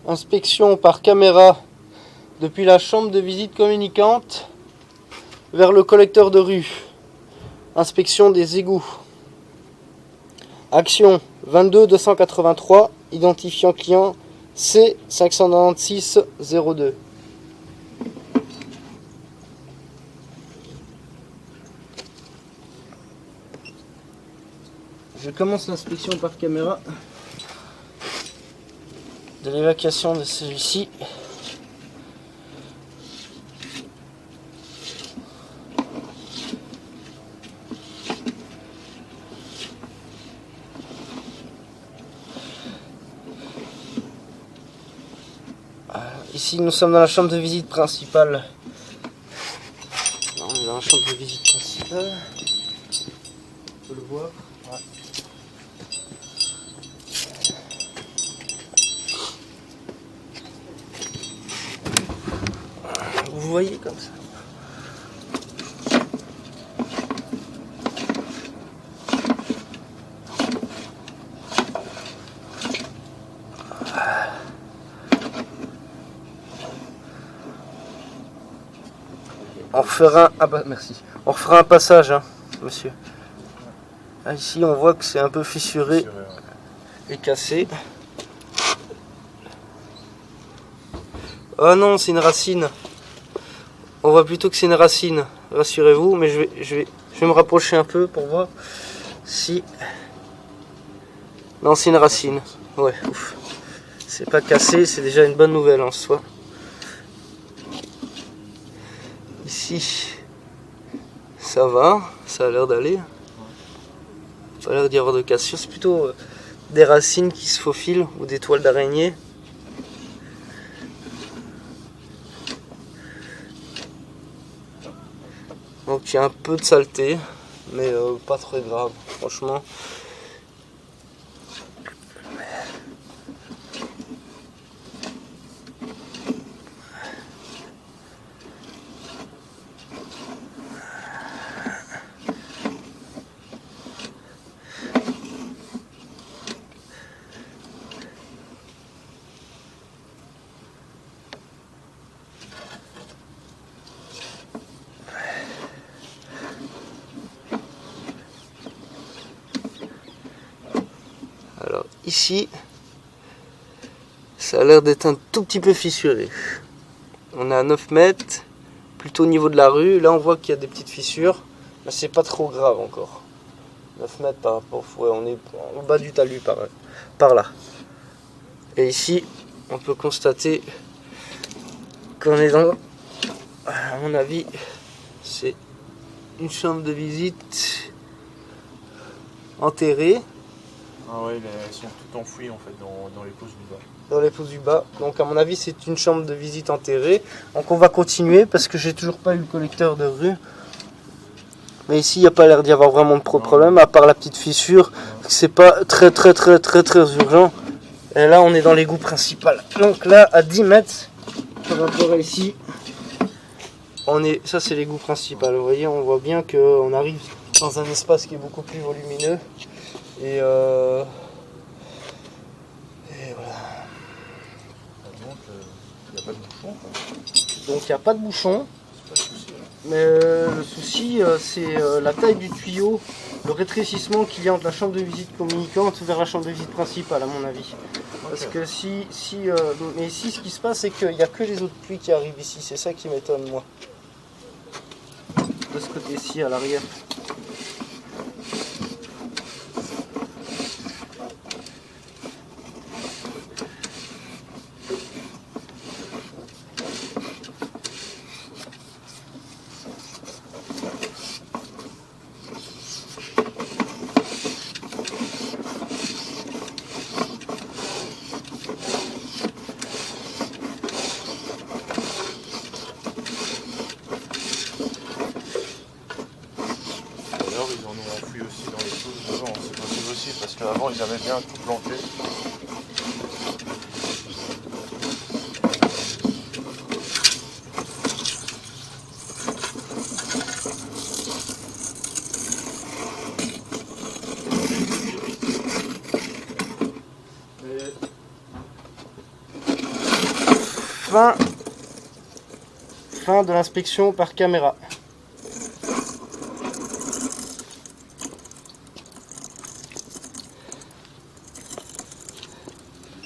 Inspection par caméra depuis la chambre de visite communicante vers le collecteur de rue. Inspection des égouts. Action 22 283, identifiant client C596 02. Je commence l'inspection par caméra de l'évacuation de celui-ci. Ici, nous sommes dans la chambre de visite principale. On est dans la chambre de visite principale. On peut le voir. Ouais. Vous voyez comme ça. On refera merci. On refera un passage, hein, monsieur. Ah, ici, on voit que c'est un peu fissuré et cassé. Oh non, c'est une racine. On voit plutôt que c'est une racine. Rassurez-vous, mais je vais me rapprocher un peu pour voir si. Non, c'est une racine. Ouais, ouf. C'est pas cassé, c'est déjà une bonne nouvelle en soi. Ici, ça va, ça a l'air d'aller. Pas l'air d'y avoir de cassure, c'est plutôt des racines qui se faufilent ou des toiles d'araignée. Donc il y a un peu de saleté, mais pas très grave, franchement. Alors ici, ça a l'air d'être un tout petit peu fissuré. On est à 9 mètres, plutôt au niveau de la rue. Là on voit qu'il y a des petites fissures, mais c'est pas trop grave encore. 9 mètres par rapport, ouais, on est au bas du talus par là. Et ici, on peut constater qu'on est dans, à mon avis, c'est une chambre de visite enterrée. Ah ouais, elles sont toutes enfouies en fait dans les pousses du bas. Dans les pousses du bas. Donc à mon avis c'est une chambre de visite enterrée. Donc on va continuer parce que j'ai toujours pas eu le collecteur de rue. Mais ici il n'y a pas l'air d'y avoir vraiment de problème à part la petite fissure. C'est pas très urgent. Et là on est dans l'égout principal. Donc là à 10 mètres par rapport à ici. Ça c'est l'égout principal. Vous voyez, on voit bien qu'on arrive dans un espace qui est beaucoup plus volumineux. Et voilà. Donc il n'y a pas de bouchon. Donc il n'y a pas de bouchon. Mais le souci c'est la taille du tuyau, le rétrécissement qu'il y a entre la chambre de visite communicante vers la chambre de visite principale à mon avis. Parce que mais ici ce qui se passe c'est qu'il n'y a que les eaux de pluie qui arrivent ici, c'est ça qui m'étonne moi. De ce côté-ci à l'arrière. Ils en ont enfoui aussi dans les pousses devant, c'est possible aussi parce qu'avant ils avaient bien tout planté. fin de l'inspection par caméra.